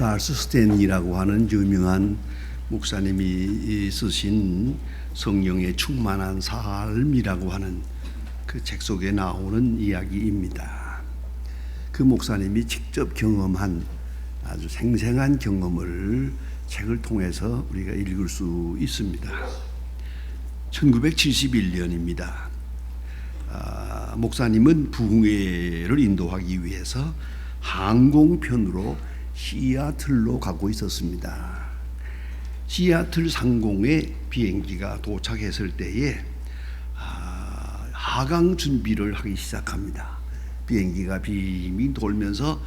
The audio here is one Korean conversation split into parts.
찰스 스탠리라고 하는 유명한 목사님이 쓰신 성령의 충만한 삶이라고 하는 그 책 속에 나오는 이야기입니다. 그 목사님이 직접 경험한 아주 생생한 경험을 책을 통해서 우리가 읽을 수 있습니다. 1971년입니다. 목사님은 부흥회를 인도하기 위해서 항공편으로 시애틀로 가고 있었습니다. 시애틀 상공에 비행기가 도착했을 때에 하강 준비를 하기 시작합니다. 비행기가 빙빙 돌면서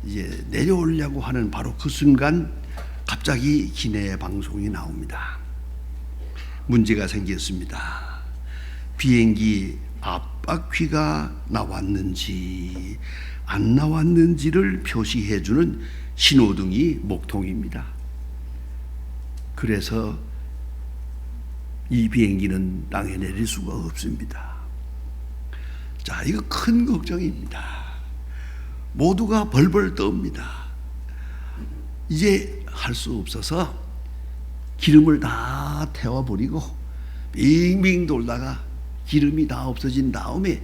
이제 내려오려고 하는 바로 그 순간 갑자기 기내 방송이 나옵니다. 문제가 생겼습니다. 비행기 앞바퀴가 나왔는지 안 나왔는지를 표시해주는 신호등이 목통입니다. 그래서 이 비행기는 땅에 내릴 수가 없습니다. 자, 이거 큰 걱정입니다. 모두가 벌벌 떱니다. 이제 할 수 없어서 기름을 다 태워버리고 빙빙 돌다가 기름이 다 없어진 다음에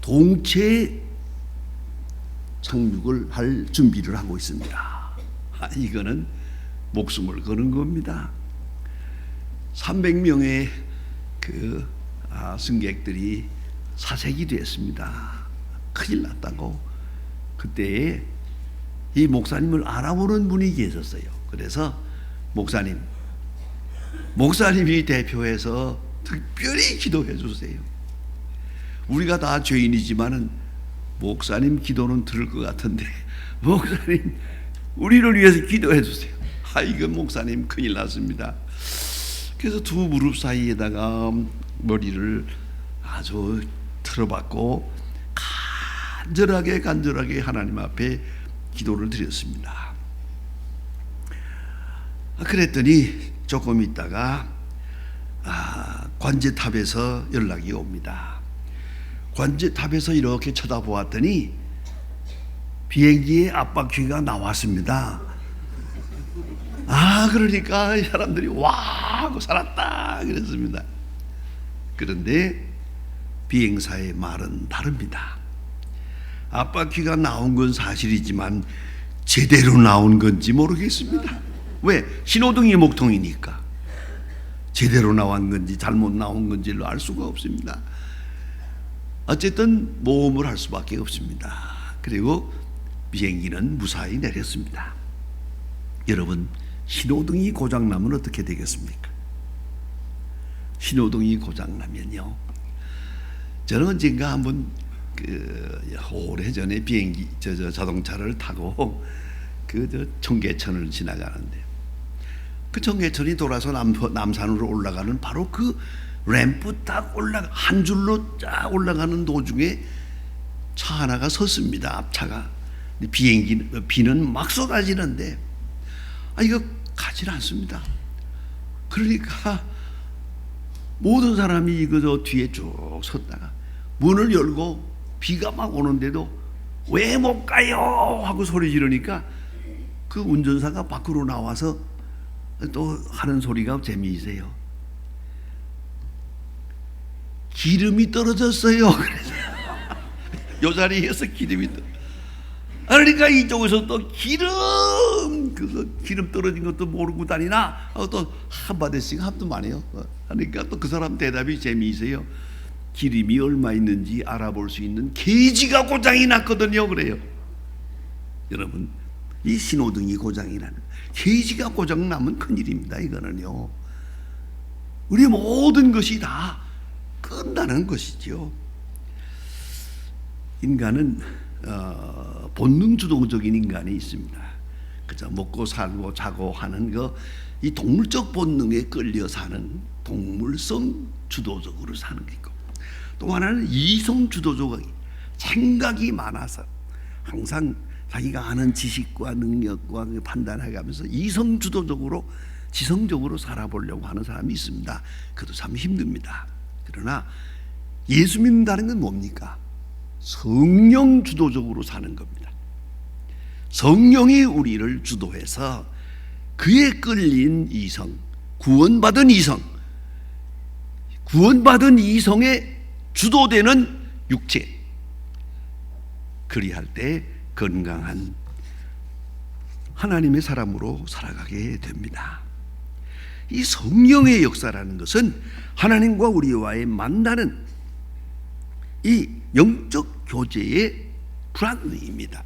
동체 착륙을 할 준비를 하고 있습니다. 이거는 목숨을 거는 겁니다. 300명의 그 승객들이 사색이 됐습니다. 큰일 났다고. 그때 이 목사님을 알아보는 분이 계셨어요. 그래서 목사님이 대표해서 특별히 기도해 주세요. 우리가 다 죄인이지만은 목사님 기도는 들을 것 같은데 목사님 우리를 위해서 기도해 주세요. 이거 목사님 큰일 났습니다. 그래서 두 무릎 사이에다가 머리를 아주 틀어박고 간절하게 하나님 앞에 기도를 드렸습니다. 그랬더니 조금 있다가 관제탑에서 연락이 옵니다. 관제탑에서 이렇게 쳐다보았더니 비행기의 앞바퀴가 나왔습니다. 그러니까 사람들이 와 하고 살았다 그랬습니다. 그런데 비행사의 말은 다릅니다. 앞바퀴가 나온 건 사실이지만 제대로 나온 건지 모르겠습니다. 왜? 신호등이 목통이니까 제대로 나온 건지 잘못 나온 건지를 알 수가 없습니다. 어쨌든 모험을 할 수밖에 없습니다. 그리고 비행기는 무사히 내렸습니다. 여러분, 신호등이 고장나면 어떻게 되겠습니까? 신호등이 고장나면요, 저는 언젠가 한번 오래전에 비행기 자동차를 타고 청계천을 지나가는데 그 청계천이 돌아서 남산으로 올라가는 바로 그 램프 딱 한 줄로 쫙 올라가는 도중에 차 하나가 섰습니다. 앞차가. 비는 막 쏟아지는데 이거 가지 않습니다. 그러니까 모든 사람이 이거 뒤에 쭉 섰다가 문을 열고 비가 막 오는데도 왜 못 가요 하고 소리 지르니까 그 운전사가 밖으로 나와서 또 하는 소리가 재미있어요. 기름이 떨어졌어요. 그래서 요 자리에서 기름이 그러니까 이쪽에서 또 기름 떨어진 것도 모르고 다니나 또 한 바대씩 합도만 해요. 그러니까 또 그 사람 대답이 재미있어요. 기름이 얼마 있는지 알아볼 수 있는 게이지가 고장이 났거든요. 그래요. 여러분, 이 신호등이 고장이 나는 게이지가 고장 나면 큰일입니다. 이거는요, 우리 모든 것이 다 끝나는 것이죠. 인간은 본능 주도적인 인간이 있습니다. 그저 먹고 살고 자고 하는 이 동물적 본능에 끌려 사는 동물성 주도적으로 사는 게 있고, 또 하나는 이성 주도적인 생각이 많아서 항상 자기가 아는 지식과 능력과 판단해가면서 이성 주도적으로 지성적으로 살아보려고 하는 사람이 있습니다. 그것도 참 힘듭니다. 그러나 예수 믿는다는 건 뭡니까? 성령 주도적으로 사는 겁니다. 성령이 우리를 주도해서 그에 끌린 이성, 구원받은 이성에 주도되는 육체, 그리할 때 건강한 하나님의 사람으로 살아가게 됩니다. 이 성령의 역사라는 것은 하나님과 우리와의 만나는 이 영적 교제의 불안입니다.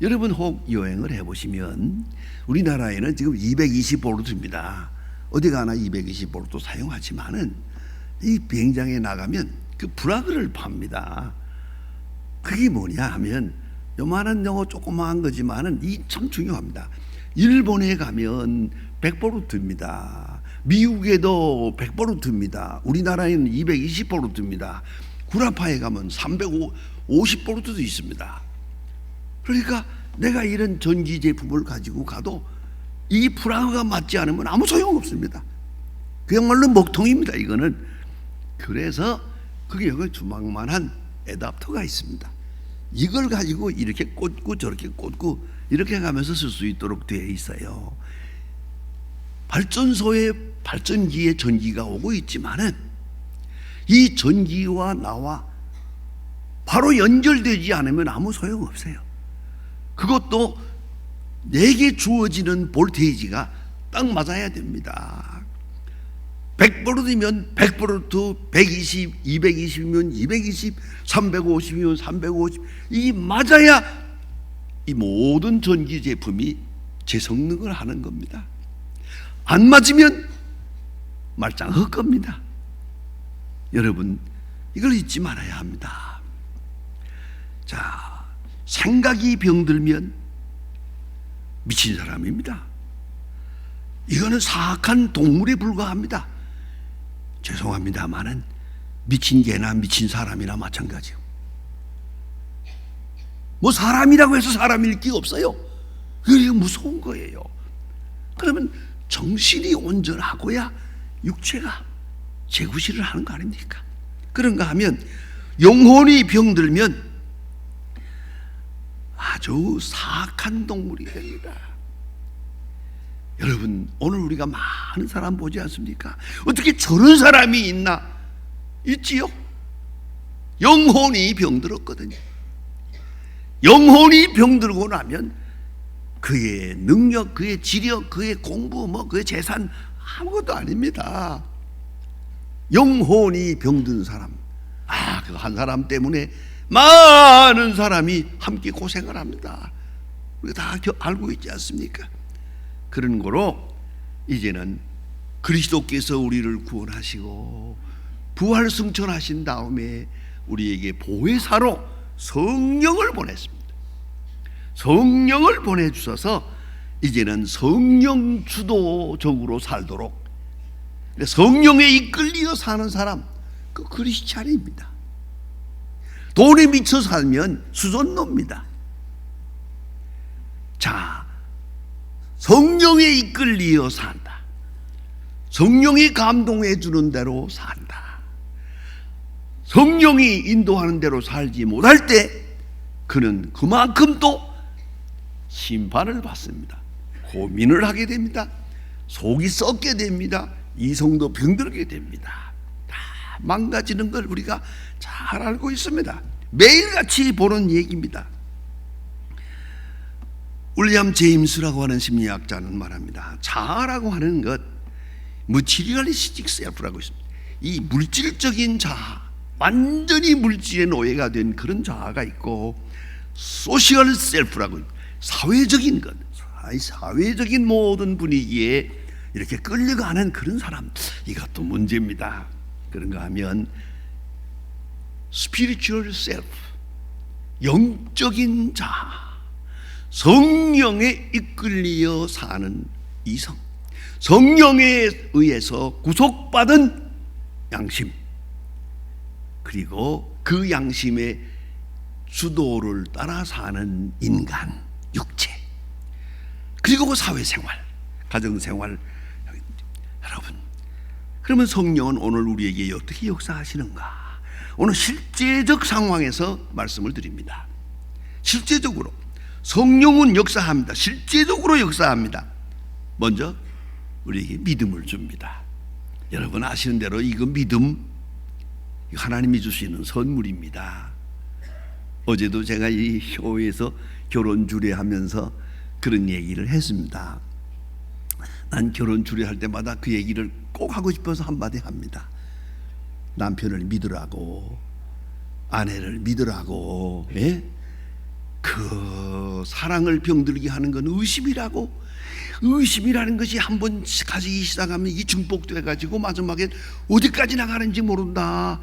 여러분 혹 여행을 해보시면 우리나라에는 지금 220볼트입니다. 어디 가나 220볼트 사용하지만은 이 비행장에 나가면 그 브라그를 팝니다. 그게 뭐냐 하면 요만한 영어 조그마한 거지만은 이 참 중요합니다. 일본에 가면 100볼트입니다. 미국에도 100볼트입니다. 우리나라에는 220볼트입니다. 구라파에 가면 350볼트도 있습니다. 그러니까 내가 이런 전기 제품을 가지고 가도 이 브라그가 맞지 않으면 아무 소용없습니다. 그야말로 먹통입니다, 이거는. 그래서 그게 여기 주먹만한 애답터가 있습니다. 이걸 가지고 이렇게 꽂고 저렇게 꽂고 이렇게 가면서 쓸 수 있도록 되어 있어요. 발전소에 발전기에 전기가 오고 있지만은 이 전기와 나와 바로 연결되지 않으면 아무 소용없어요. 그것도 내게 주어지는 볼테이지가 딱 맞아야 됩니다. 100볼트면 100볼트, 120, 220이면 220, 350이면 350, 이 맞아야 이 모든 전기 제품이 제 성능을 하는 겁니다. 안 맞으면 말짱 겁니다. 여러분, 이걸 잊지 말아야 합니다. 자, 생각이 병들면 미친 사람입니다. 이거는 사악한 동물에 불과합니다. 죄송합니다만은 미친 개나 미친 사람이나 마찬가지요. 뭐 사람이라고 해서 사람일 게 없어요. 그게 무서운 거예요. 그러면 정신이 온전하고야 육체가 재구실을 하는 거 아닙니까? 그런가 하면 영혼이 병들면 아주 사악한 동물이 됩니다. 여러분, 오늘 우리가 많은 사람 보지 않습니까? 어떻게 저런 사람이 있나? 있지요? 영혼이 병들었거든요. 영혼이 병들고 나면 그의 능력, 그의 지력, 그의 공부, 그의 재산 아무것도 아닙니다. 영혼이 병든 사람, 그 한 사람 때문에 많은 사람이 함께 고생을 합니다. 우리가 다 알고 있지 않습니까? 그런 거로 이제는 그리스도께서 우리를 구원하시고 부활 승천하신 다음에 우리에게 보혜사로 성령을 보냈습니다. 성령을 보내주셔서 이제는 성령 주도적으로 살도록, 성령에 이끌려 사는 사람, 그 크리스찬입니다. 돈에 미쳐 살면 수존노입니다. 자, 성령에 이끌려 산다. 성령이 감동해 주는 대로 산다. 성령이 인도하는 대로 살지 못할 때 그는 그만큼 또 심판을 받습니다. 고민을 하게 됩니다. 속이 썩게 됩니다. 이성도 병들게 됩니다. 다 망가지는 걸 우리가 잘 알고 있습니다. 매일같이 보는 얘기입니다. 윌리엄 제임스라고 하는 심리학자는 말합니다. 자아라고 하는 것, materialistic self라고 있습니다. 이 물질적인 자아, 완전히 물질의 노예가 된 그런 자아가 있고, social self라고, 사회적인 것, 사회적인 모든 분위기에 이렇게 끌려가는 그런 사람, 이것도 문제입니다. 그런가 하면 spiritual self, 영적인 자아, 성령에 이끌려 사는 이성, 성령에 의해서 구속받은 양심, 그리고 그 양심의 주도를 따라 사는 인간, 육체, 그리고 그 사회생활, 가정생활. 여러분, 그러면 성령은 오늘 우리에게 어떻게 역사하시는가? 오늘 실제적 상황에서 말씀을 드립니다. 실제적으로 성령은 역사합니다. 실제적으로 역사합니다. 먼저 우리에게 믿음을 줍니다. 여러분 아시는 대로 이거 믿음, 하나님이 주시는 선물입니다. 어제도 제가 이 교회에서 결혼 주례하면서 그런 얘기를 했습니다. 난 결혼 주례할 때마다 그 얘기를 꼭 하고 싶어서 한마디 합니다. 남편을 믿으라고, 아내를 믿으라고. 예? 그 사랑을 병들게 하는 건 의심이라고. 의심이라는 것이 한번 가지기 시작하면 이 증폭돼 가지고 마지막에 어디까지 나가는지 모른다.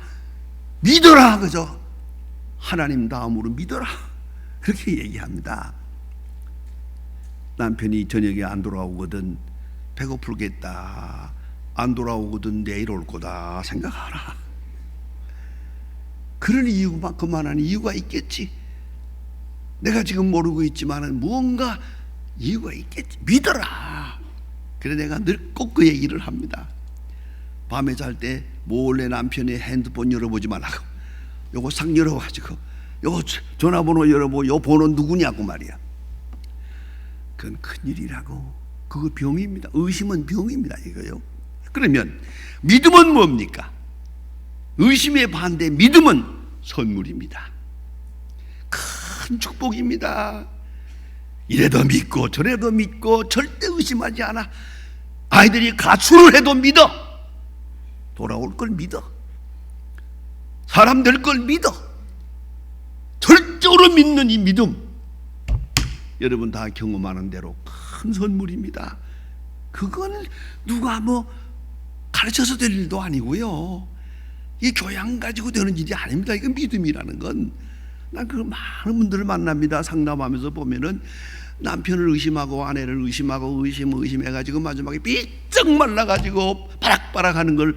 믿어라, 그죠? 하나님 다음으로 믿어라, 그렇게 얘기합니다. 남편이 저녁에 안 돌아오거든 배고프겠다, 안 돌아오거든 내일 올 거다 생각하라. 그런 이유가 그만한 이유가 있겠지. 내가 지금 모르고 있지만은 무언가 이유가 있겠지. 믿어라. 그래 내가 늘 꼭 그 얘기를 합니다. 밤에 잘 때 몰래 남편의 핸드폰 열어보지 말라고. 요거 싹 열어가지고 요거 전화번호 열어보고 요 번호 누구냐고 말이야. 그건 큰일이라고. 그거 병입니다. 의심은 병입니다, 이거요. 그러면 믿음은 뭡니까? 의심의 반대 믿음은 선물입니다. 큰 축복입니다. 이래도 믿고 저래도 믿고 절대 의심하지 않아. 아이들이 가출을 해도 믿어. 돌아올 걸 믿어. 사람 될 걸 믿어. 절대로 믿는 이 믿음, 여러분 다 경험하는 대로 큰 선물입니다. 그건 누가 뭐 가르쳐서 될 일도 아니고요. 이 교양 가지고 되는 일이 아닙니다. 이건 믿음이라는 건. 난 그 많은 분들을 만납니다. 상담하면서 보면은 남편을 의심하고 아내를 의심하고 의심해가지고 마지막에 삐쩍 말라가지고 바락바락하는 걸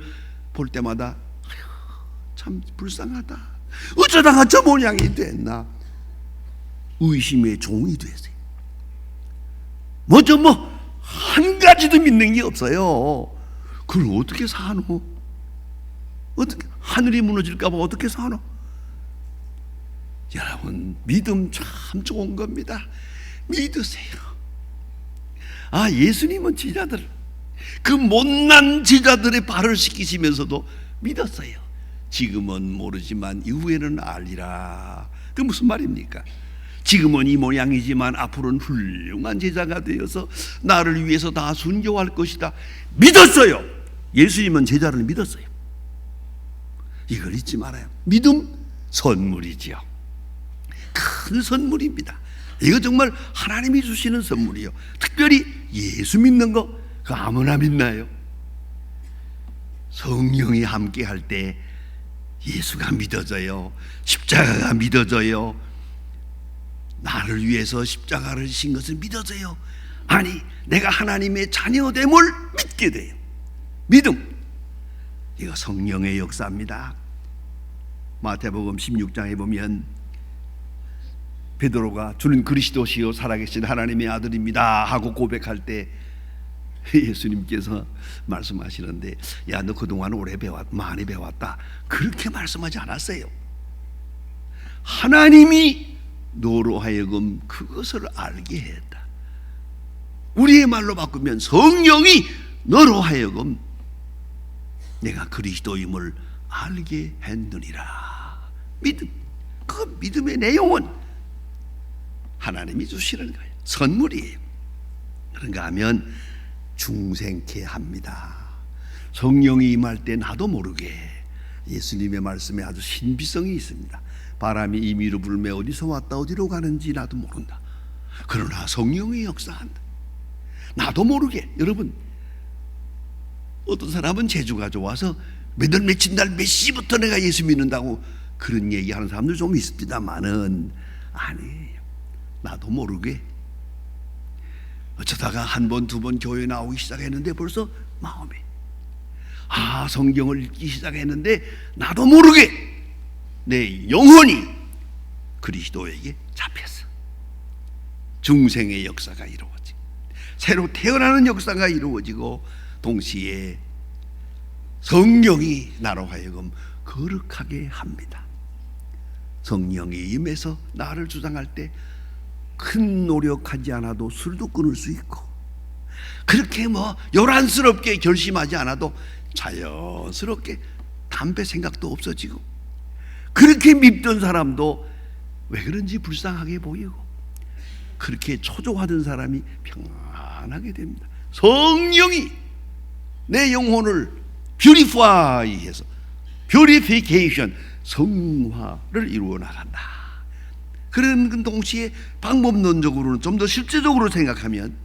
볼 때마다 아휴, 참 불쌍하다. 어쩌다가 저 모양이 됐나. 의심의 종이 됐어요. 한 가지도 믿는 게 없어요. 그걸 어떻게 사노? 어떻게 하늘이 무너질까봐 어떻게 사노? 여러분 믿음 참 좋은 겁니다. 믿으세요. 예수님은 제자들, 그 못난 제자들의 발을 씻기시면서도 믿었어요. 지금은 모르지만 이후에는 알리라. 그 무슨 말입니까? 지금은 이 모양이지만 앞으로는 훌륭한 제자가 되어서 나를 위해서 다 순교할 것이다. 믿었어요. 예수님은 제자를 믿었어요. 이걸 잊지 말아요. 믿음 선물이지요. 큰 선물입니다. 이거 정말 하나님이 주시는 선물이요. 특별히 예수 믿는 거, 그 아무나 믿나요? 성령이 함께 할 때 예수가 믿어져요. 십자가가 믿어져요. 나를 위해서 십자가를 지신 것을 믿어져요. 아니, 내가 하나님의 자녀됨을 믿게 돼요. 믿음, 이거 성령의 역사입니다. 마태복음 16장에 보면 베드로가 주는 그리스도시요 살아계신 하나님의 아들입니다 하고 고백할 때 예수님께서 말씀하시는데, 야, 너 그동안 많이 배웠다, 그렇게 말씀하지 않았어요. 하나님이 너로 하여금 그것을 알게 했다. 우리의 말로 바꾸면 성령이 너로 하여금 내가 그리스도임을 알게 했느니라. 믿음, 그 믿음의 내용은 하나님이 주시는 거예요. 선물이에요. 그런가 하면 중생케 합니다. 성령이 임할 때 나도 모르게 예수님의 말씀에 아주 신비성이 있습니다. 바람이 임의로 불며 어디서 왔다 어디로 가는지 나도 모른다. 그러나 성령이 역사한다. 나도 모르게. 여러분, 어떤 사람은 재주가 좋아서 몇월 며칠 날 몇 시부터 내가 예수 믿는다고 그런 얘기하는 사람들 좀 있습니다만은 아니에요. 나도 모르게 어쩌다가 한 번, 두 번 교회 나오기 시작했는데 벌써 마음에 성경을 읽기 시작했는데 나도 모르게 내 영혼이 그리스도에게 잡혔어. 중생의 역사가 이루어지고 새로 태어나는 역사가 이루어지고 동시에 성령이 나로 하여금 거룩하게 합니다. 성령이 임해서 나를 주장할 때 큰 노력하지 않아도 술도 끊을 수 있고, 그렇게 요란스럽게 결심하지 않아도 자연스럽게 담배 생각도 없어지고, 그렇게 밉던 사람도 왜 그런지 불쌍하게 보이고, 그렇게 초조하던 사람이 평안하게 됩니다. 성령이 내 영혼을 뷰리파이해서, 뷰리피케이션, 성화를 이루어 나간다. 그런 동시에 방법론적으로는 좀 더 실제적으로 생각하면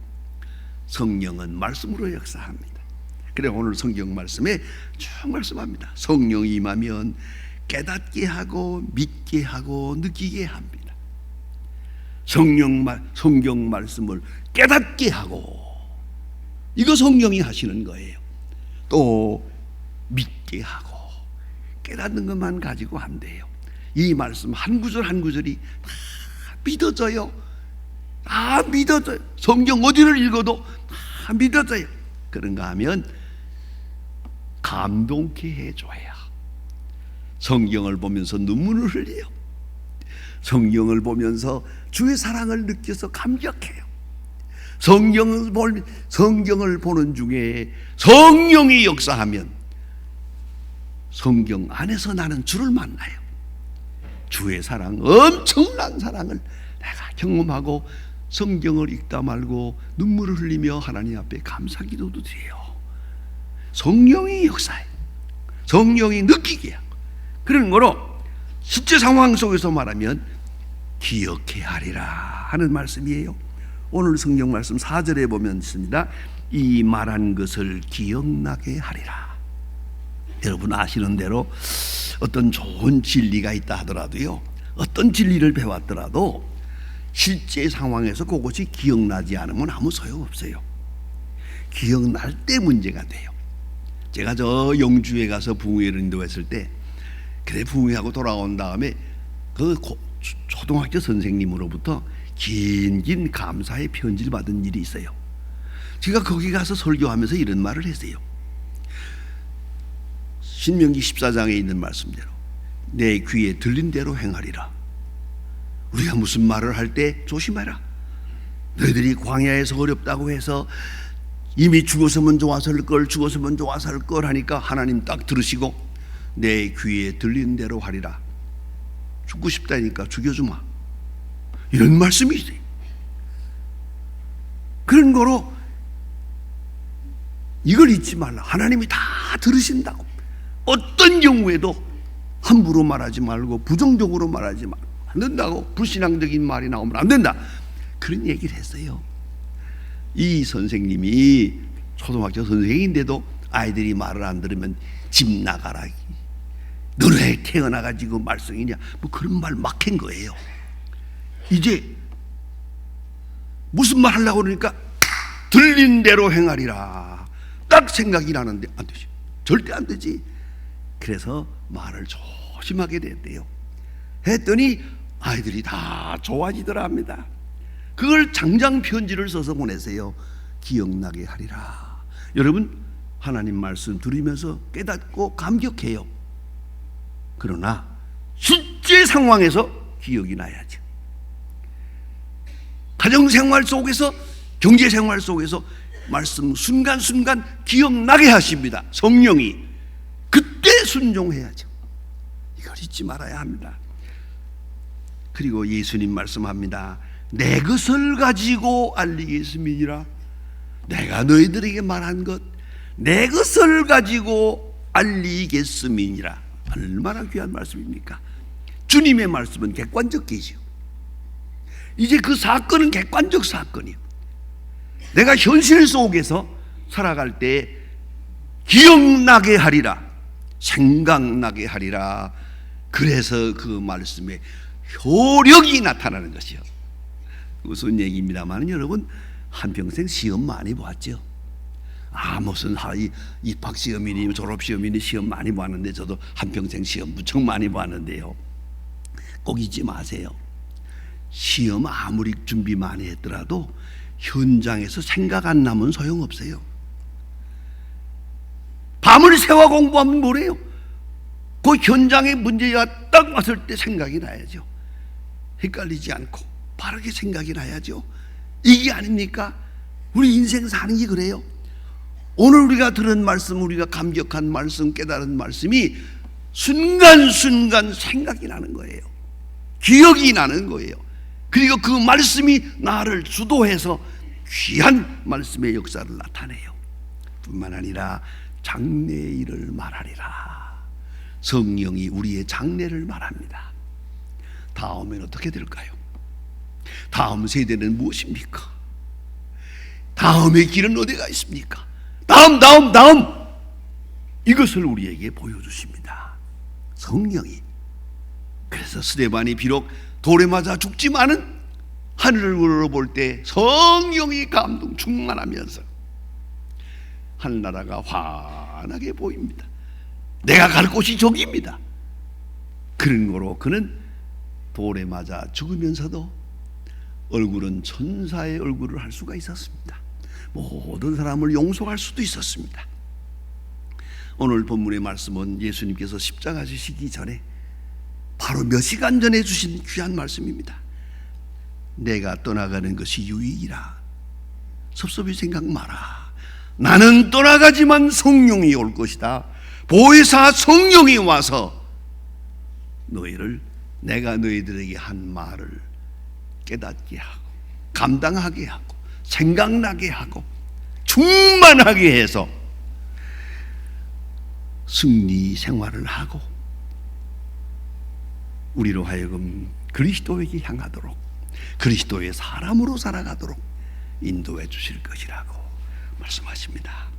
성령은 말씀으로 역사합니다. 그래 오늘 성경 말씀에 쭉 말씀합니다. 성령이 임하면 깨닫게 하고 믿게 하고 느끼게 합니다. 성경 말씀을 깨닫게 하고, 이거 성령이 하시는 거예요. 또 믿게 하고 깨닫는 것만 가지고 안 돼요. 이 말씀 한 구절 한 구절이 다 믿어져요. 다 믿어져요. 성경 어디를 읽어도 다 믿어져요. 그런가 하면 감동케 해줘야 성경을 보면서 눈물을 흘려요. 성경을 보면서 주의 사랑을 느껴서 감격해요. 성경을 보는 중에 성령이 역사하면 성경 안에서 나는 주를 만나요. 주의 사랑, 엄청난 사랑을 내가 경험하고 성경을 읽다 말고 눈물을 흘리며 하나님 앞에 감사 기도도 드려요. 성령이 역사해요. 성령이 느끼게 하고, 그런 거로 실제 상황 속에서 말하면 기억해 하리라 하는 말씀이에요. 오늘 성경 말씀 4절에 보면 있습니다. 이 말한 것을 기억나게 하리라. 여러분 아시는 대로 어떤 좋은 진리가 있다 하더라도요, 어떤 진리를 배웠더라도 실제 상황에서 그것이 기억나지 않으면 아무 소용없어요. 기억날 때 문제가 돼요. 제가 저 영주에 가서 부흥회를 인도했을 때, 그래 부흥회하고 돌아온 다음에 그 초등학교 선생님으로부터 긴 감사의 편지를 받은 일이 있어요. 제가 거기 가서 설교하면서 이런 말을 했어요. 신명기 14장에 있는 말씀대로 내 귀에 들린 대로 행하리라. 우리가 무슨 말을 할 때 조심해라. 너희들이 광야에서 어렵다고 해서 이미 죽었으면 좋았을 걸 하니까 하나님 딱 들으시고 내 귀에 들린 대로 하리라. 죽고 싶다니까 죽여주마, 이런 말씀이 있어요. 그런 거로 이걸 잊지 말라. 하나님이 다 들으신다고. 어떤 경우에도 함부로 말하지 말고 부정적으로 말하지 말고 안 된다고. 불신앙적인 말이 나오면 안 된다, 그런 얘기를 했어요. 이 선생님이 초등학교 선생인데도 아이들이 말을 안 들으면 집 나가라, 너네 태어나가지고 말썽이냐, 그런 말 막 한 거예요. 이제 무슨 말 하려고 그러니까 들린 대로 행하리라 딱 생각이 나는데 안 되지, 절대 안 되지. 그래서 말을 조심하게 됐대요. 했더니 아이들이 다 좋아지더라 합니다. 그걸 장장 편지를 써서 보내세요. 기억나게 하리라. 여러분 하나님 말씀 들으면서 깨닫고 감격해요. 그러나 실제 상황에서 기억이 나야죠. 가정생활 속에서, 경제생활 속에서 말씀 순간순간 기억나게 하십니다. 성령이. 그때 순종해야죠. 이걸 잊지 말아야 합니다. 그리고 예수님 말씀합니다. 내 것을 가지고 알리겠음이니라. 내가 너희들에게 말한 것, 내 것을 가지고 알리겠음이니라. 얼마나 귀한 말씀입니까? 주님의 말씀은 객관적 계시요. 이제 그 사건은 객관적 사건이요. 내가 현실 속에서 살아갈 때 기억나게 하리라, 생각나게 하리라. 그래서 그 말씀에 효력이 나타나는 것이요. 무슨 얘기입니다만 여러분 한평생 시험 많이 보았죠. 무슨 입학시험이니 졸업시험이니 시험 많이 보았는데, 저도 한평생 시험 무척 많이 보았는데요, 꼭 잊지 마세요. 시험 아무리 준비 많이 했더라도 현장에서 생각 안 나면 소용없어요. 밤을 새워 공부하면 뭐래요? 그 현장의 문제가 딱 왔을 때 생각이 나야죠. 헷갈리지 않고 바르게 생각이 나야죠. 이게 아닙니까? 우리 인생 사는 게 그래요. 오늘 우리가 들은 말씀, 우리가 감격한 말씀, 깨달은 말씀이 순간순간 생각이 나는 거예요. 기억이 나는 거예요. 그리고 그 말씀이 나를 주도해서 귀한 말씀의 역사를 나타내요. 뿐만 아니라 장래의 일을 말하리라. 성령이 우리의 장래를 말합니다. 다음엔 어떻게 될까요? 다음 세대는 무엇입니까? 다음의 길은 어디가 있습니까? 다음 이것을 우리에게 보여주십니다. 성령이. 그래서 스데반이 비록 돌에 맞아 죽지만은 하늘을 우러볼 때 성령이 감동 충만하면서 하늘나라가 환하게 보입니다. 내가 갈 곳이 저기입니다. 그런 거로 그는 돌에 맞아 죽으면서도 얼굴은 천사의 얼굴을 할 수가 있었습니다. 모든 사람을 용서할 수도 있었습니다. 오늘 본문의 말씀은 예수님께서 십자가 지시기 전에 바로 몇 시간 전에 주신 귀한 말씀입니다. 내가 떠나가는 것이 유익이라. 섭섭히 생각 마라. 나는 떠나가지만 성령이 올 것이다. 보혜사 성령이 와서 너희를, 내가 너희들에게 한 말을 깨닫게 하고 감당하게 하고 생각나게 하고 충만하게 해서 승리 생활을 하고 우리로 하여금 그리스도에게 향하도록, 그리스도의 사람으로 살아가도록 인도해 주실 것이라고 말씀하십니다.